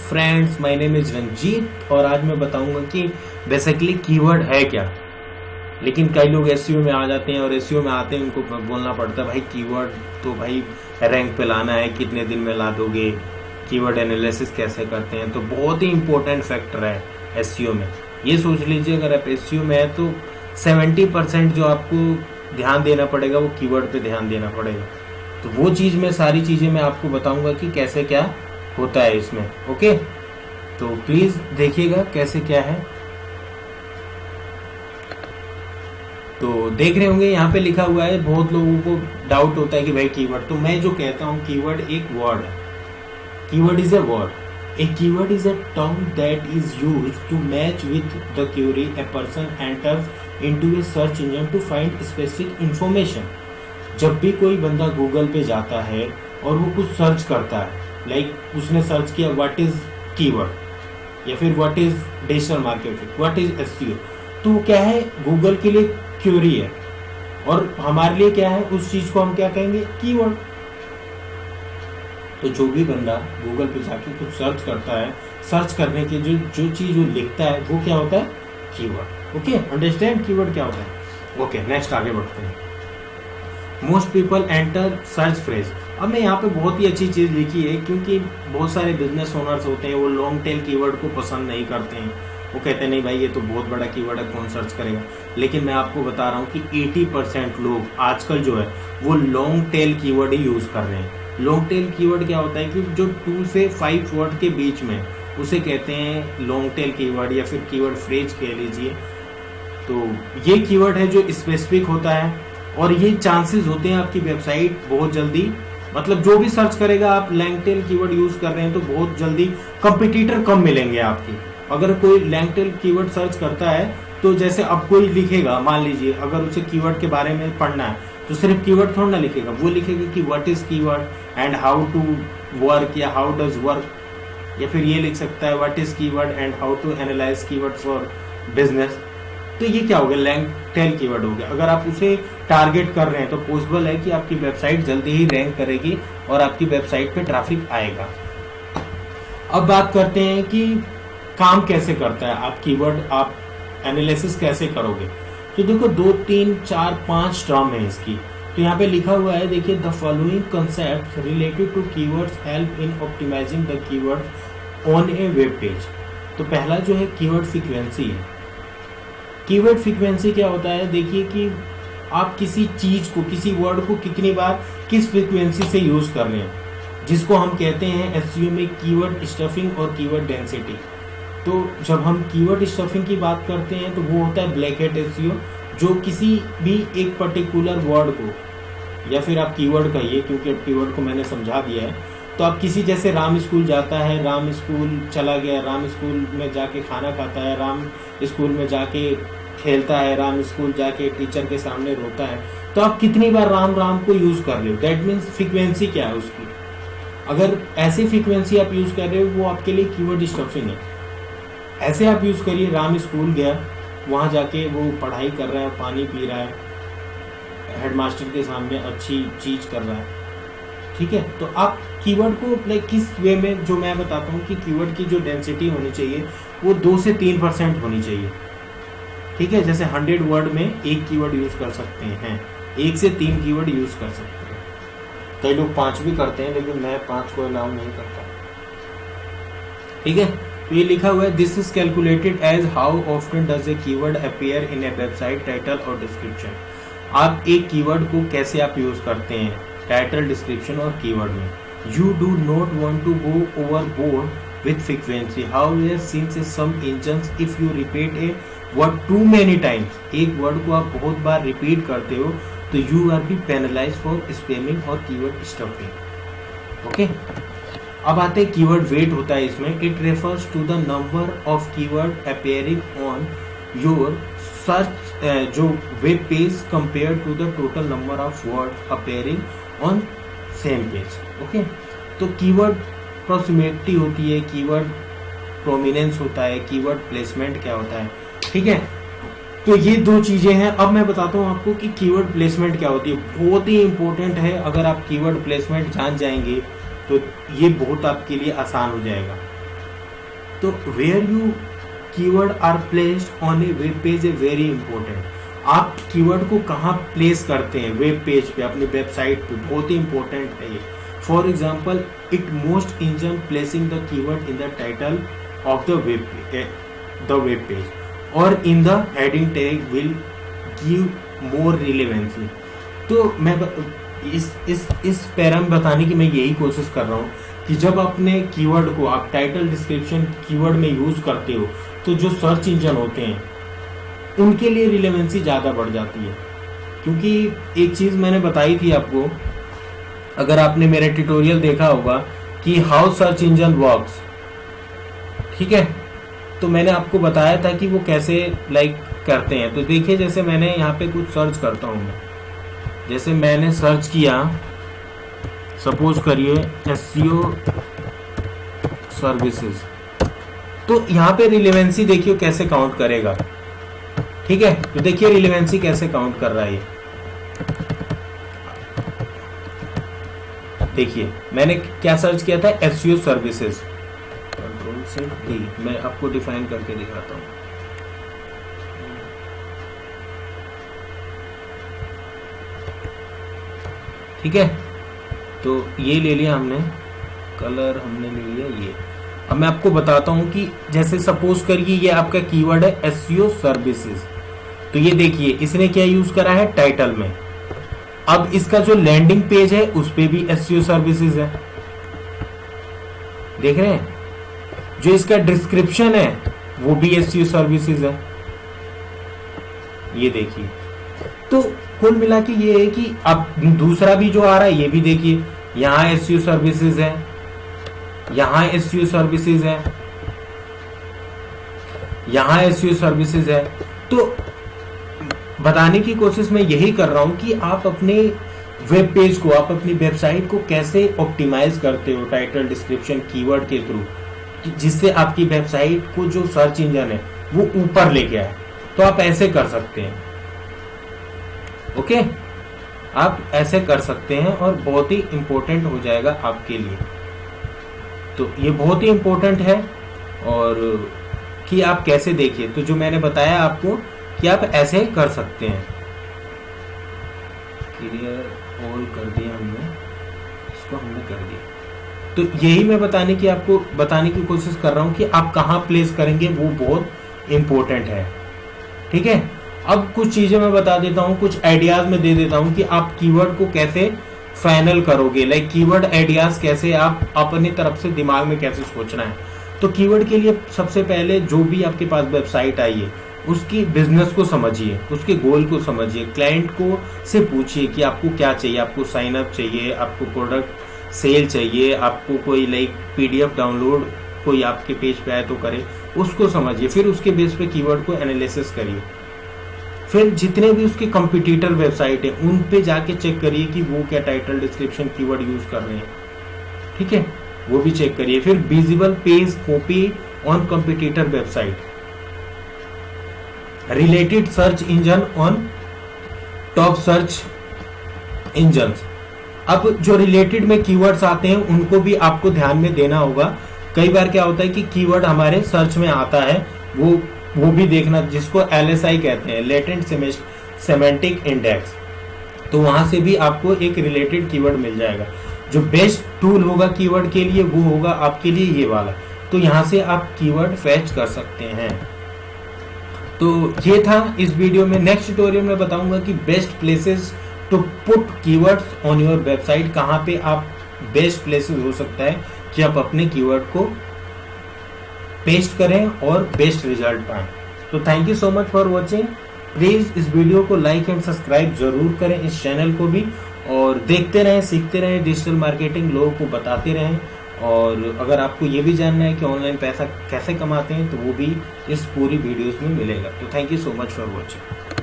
Friends, my name is Ranjit और आज मैं बताऊंगा कि बेसिकली कीवर्ड है क्या। लेकिन कई लोग एसईओ में आ जाते हैं और एसईओ में आते हैं उनको बोलना पड़ता है भाई कीवर्ड तो भाई रैंक पे लाना है, कितने दिन में ला दोगे, कीवर्ड एनालिसिस कैसे करते हैं। तो बहुत ही इंपॉर्टेंट फैक्टर है एसईओ में। ये सोच लीजिए अगर आप एसईओ में है तो 70% जो आपको ध्यान देना पड़ेगा वो कीवर्ड पे ध्यान देना पड़ेगा। तो वो चीज़ में सारी चीज़ें मैं आपको बताऊंगा कि कैसे क्या होता है इसमें। ओके, तो प्लीज़ देखिएगा कैसे क्या है। तो देख रहे होंगे यहाँ पे लिखा हुआ है, बहुत लोगों को डाउट होता है कि भाई कीवर्ड, तो मैं जो कहता हूँ कीवर्ड एक वर्ड है। Keyword is a word. A keyword is a term that is used to match with the query a person enters into a search engine to find specific information। जब भी कोई बंदा गूगल पे जाता है और वो कुछ सर्च करता है, लाइक उसने सर्च किया व्हाट इज कीवर्ड या फिर what is digital marketing, what is SEO, तो वो क्या है गूगल के लिए क्वेरी है और हमारे लिए क्या है उस चीज को हम क्या कहेंगे कीवर्ड। तो जो भी बंदा गूगल पे जाके कुछ सर्च करता है, सर्च करने की जो चीज वो लिखता है वो क्या होता है कीवर्ड। ओके, अंडरस्टैंड कीवर्ड क्या होता है। ओके, नेक्स्ट आगे बढ़ते हैं। Most people enter search phrase. अब मैं यहाँ पे बहुत ही अच्छी चीज लिखी है क्योंकि बहुत सारे बिजनेस ओनर्स होते हैं वो लॉन्ग टेल कीवर्ड को पसंद नहीं करते हैं। वो कहते हैं नहीं भाई ये तो बहुत बड़ा कीवर्ड है, कौन सर्च करेगा। लेकिन मैं आपको बता रहा हूँ कि 80% लोग आजकल जो है वो लॉन्ग टेल कीवर्ड ही यूज कर रहे हैं। लॉन्ग टेल कीवर्ड क्या होता है कि जो 2 से 5 वर्ड के बीच में उसे कहते हैं लॉन्ग टेल कीवर्ड या फिर कीवर्ड फ्रेज कह लीजिए। तो ये कीवर्ड है जो स्पेसिफिक होता है और ये चांसेस होते हैं आपकी वेबसाइट बहुत जल्दी, मतलब जो भी सर्च करेगा आप लॉन्ग टेल कीवर्ड यूज कर रहे हैं तो बहुत जल्दी कंपटीटर कम मिलेंगे आपकी। अगर कोई लॉन्ग टेल कीवर्ड सर्च करता है तो जैसे अब कोई लिखेगा, मान लीजिए अगर उसे कीवर्ड के बारे में पढ़ना है तो सिर्फ कीवर्ड थोड़ा ना लिखेगा, वो लिखेगा कि what is keyword and how to work या हाउ डज वर्क, या फिर ये लिख सकता है what is keyword and how to analyse keyword for business. तो ये क्या हो गया लॉन्ग टेल कीवर्ड हो गया। अगर आप उसे टारगेट कर रहे हैं तो पॉसिबल है कि आपकी वेबसाइट जल्दी ही रैंक करेगी और आपकी वेबसाइट पे ट्रैफिक आएगा। अब बात करते हैं कि काम कैसे करता है आप कीवर्ड, आप एनालिसिस कैसे करोगे। तो देखो 2, 3, 4, 5 टर्म है इसकी। तो यहाँ पे लिखा हुआ है, देखिए the following concept related to keywords help in optimising the keyword on a web page. तो पहला जो है कीवर्ड फ्रीक्वेंसी है। कीवर्ड फ्रीक्वेंसी क्या होता है, देखिए कि आप किसी चीज को, किसी वर्ड को कितनी बार किस फ्रीक्वेंसी से यूज कर रहे हैं, जिसको हम कहते हैं एसईओ में कीवर्ड स्टफिंग और कीवर्ड डेंसिटी। तो जब हम कीवर्ड स्टफिंग की बात करते हैं तो वो होता है ब्लैक हैट एसईओ, जो किसी भी एक पर्टिकुलर वर्ड को, या फिर आप कीवर्ड कहिए क्योंकि अब कीवर्ड को मैंने समझा दिया है, तो आप किसी जैसे राम स्कूल जाता है, राम स्कूल चला गया, राम स्कूल में जाके खाना खाता है, राम स्कूल में जाके खेलता है, राम स्कूल जाके टीचर के सामने रोता है, तो आप कितनी बार राम राम को यूज कर रहे हो, दैट मीन्स फ्रीक्वेंसी क्या है उसकी। अगर ऐसी फ्रीक्वेंसी आप यूज कर रहे हो वो आपके लिए कीवर्ड स्टफिंग है। ऐसे आप यूज करिए राम स्कूल गया, वहां जाके वो पढ़ाई कर रहा है, पानी पी रहा है, हेडमास्टर के सामने अच्छी चीज कर रहा है, ठीक है। तो आप कीवर्ड को लाइक किस वे में, जो मैं बताता हूँ कि कीवर्ड की जो डेंसिटी होनी चाहिए वो 2 से 3% होनी चाहिए, ठीक है। जैसे 100 वर्ड में एक कीवर्ड यूज कर सकते हैं, 1 से 3 कीवर्ड यूज कर सकते हैं। कई लोग 5 भी करते हैं लेकिन मैं 5 को अलाउ नहीं करता, ठीक है। तो ये लिखा हुआ है, this is calculated as how often does a keyword appear in a website title और डिस्क्रिप्शन। आप एक कीवर्ड को कैसे आप यूज करते हैं टाइटल, डिस्क्रिप्शन और कीवर्ड में। You do not want to go overboard with frequency, however since some engines if you repeat a word too many times, एक वर्ड को आप बहुत बार रिपीट करते हो तो you are be penalise for spamming और कीवर्ड स्टफिंग। ओके, अब आते हैं कीवर्ड वेट होता है इसमें। It refers to the number of keyword appearing on your search जो web page compare to the total number of word appearing on same page. Okay, तो keyword proximity होती है, कीवर्ड प्रोमिनेंस होता है, keyword placement क्या होता है, ठीक है। तो ये 2 चीजें हैं। अब मैं बताता हूँ आपको कि कीवर्ड प्लेसमेंट क्या होती है। बहुत ही इंपॉर्टेंट है, अगर आप कीवर्ड प्लेसमेंट जान जाएंगे तो ये बहुत आपके लिए आसान हो जाएगा। तो where you keyword are placed on a web page is very important. आप कीवर्ड को कहाँ प्लेस करते हैं वेब पेज पे, अपनी वेबसाइट पे, बहुत ही इंपॉर्टेंट है ये। For example, it most engine placing the keyword in the title of the web page और in the heading tag will give more relevancy. तो मैं इस पैरा में बताने की मैं यही कोशिश कर रहा हूँ कि जब अपने कीवर्ड को आप टाइटल डिस्क्रिप्शन कीवर्ड में यूज करते हो तो जो सर्च इंजन होते हैं उनके लिए रिलेवेंसी ज़्यादा बढ़ जाती है। क्योंकि एक चीज़ मैंने बताई थी आपको, अगर आपने मेरा ट्यूटोरियल देखा होगा कि हाउ सर्च इंजन वर्क्स, ठीक है, तो मैंने आपको बताया था कि वो कैसे करते हैं। तो देखिए, जैसे मैंने यहाँ पे कुछ सर्च करता हूँ मैं, जैसे मैंने सर्च किया, सपोज करिए SEO सर्विसेज, तो यहाँ पे रिलेवेंसी देखिए कैसे काउंट करेगा। ठीक है, तो देखिए रिलेवेंसी कैसे काउंट कर रहा है ये। देखिए मैंने क्या सर्च किया था, SEO सर्विसेज। कंट्रोल से डी मैं आपको डिफाइन करके दिखाता हूँ। ठीक है, तो ये ले लिया हमने, कलर हमने ले लिया ये। अब मैं आपको बताता हूं कि जैसे सपोज करिए ये आपका कीवर्ड है SEO सर्विसेज, तो ये देखिए इसने क्या यूज करा है टाइटल में। अब इसका जो लैंडिंग पेज है उस पे भी SEO सर्विसेज है, देख रहे हैं। जो इसका डिस्क्रिप्शन है वो भी SEO सर्विसेज है, ये देखिए। तो कुल मिला के ये है कि अब दूसरा भी जो आ रहा है ये भी देखिए, यहाँ SEO सर्विसेज है, यहाँ SEO सर्विसेज है, यहाँ SEO सर्विसेज है। तो बताने की कोशिश मैं यही कर रहा हूं कि आप अपने वेब पेज को, आप अपनी वेबसाइट को कैसे ऑप्टिमाइज करते हो टाइटल डिस्क्रिप्शन कीवर्ड के थ्रू, जिससे आपकी वेबसाइट को जो सर्च इंजन है वो ऊपर लेके आए। तो आप ऐसे कर सकते हैं, ओके, आप ऐसे कर सकते हैं और बहुत ही इंपॉर्टेंट हो जाएगा आपके लिए। तो ये बहुत ही इंपॉर्टेंट है और कि आप कैसे देखिए, तो जो मैंने बताया आपको कि आप ऐसे कर सकते हैं। क्लियर ऑल कर दिया हमने, इसको हमने कर दिया। तो यही मैं बताने की कोशिश कर रहा हूं कि आप कहां प्लेस करेंगे, वो बहुत इंपॉर्टेंट है। ठीक है, अब कुछ चीजें मैं बता देता हूं, कुछ आइडियाज में दे देता हूं कि आप कीवर्ड को कैसे फाइनल करोगे, कीवर्ड आइडियाज कैसे आप अपनी तरफ से दिमाग में कैसे सोचना है। तो कीवर्ड के लिए सबसे पहले जो भी आपके पास वेबसाइट आई है उसकी बिजनेस को समझिए, उसके गोल को समझिए, क्लाइंट को से पूछिए कि आपको क्या चाहिए, आपको साइन अप चाहिए, आपको प्रोडक्ट सेल चाहिए, आपको कोई PDF डाउनलोड कोई आपके पेज पे आए तो करे, उसको समझिए। फिर उसके बेस पे कीवर्ड को एनालिसिस करिए। फिर जितने भी उसके कंपटीटर वेबसाइट है उन पे जाके चेक करिए कि वो क्या टाइटल डिस्क्रिप्शन कीवर्ड यूज कर रहे हैं, ठीक है, वो भी चेक करिए। फिर visible page copy on competitor website, related search engine on top search engine. अब जो रिलेटेड में कीवर्ड्स आते हैं उनको भी आपको ध्यान में देना होगा। कई बार क्या होता है कि कीवर्ड हमारे सर्च में आता है, वो भी देखना, जिसको LSI कहते हैं, लेटेंट सेमेंटिक इंडेक्स। तो वहां से भी आपको एक रिलेटेड कीवर्ड मिल जाएगा। जो बेस्ट टूल होगा कीवर्ड के लिए वो होगा आपके लिए ये वाला। तो यहाँ से आप कीवर्ड फैच कर सकते हैं। तो ये था इस वीडियो में। नेक्स्ट ट्यूटोरियल में बताऊंगा कि best places to put keywords on your website, कहाँ पे आप बेस्ट प्लेसेस हो सकता है कि आप अपने कीवर्ड को पेस्ट करें और बेस्ट रिजल्ट पाएं। तो thank you so much for watching. Please इस वीडियो को लाइक एंड सब्सक्राइब जरूर करें, इस चैनल को भी, और देखते रहें, सीखते रहें, डिजिटल मार्केटिंग लोगों को बताते रहें। और अगर आपको ये भी जानना है कि ऑनलाइन पैसा कैसे कमाते हैं तो वो भी इस पूरी वीडियोस में मिलेगा। तो thank you so much for watching.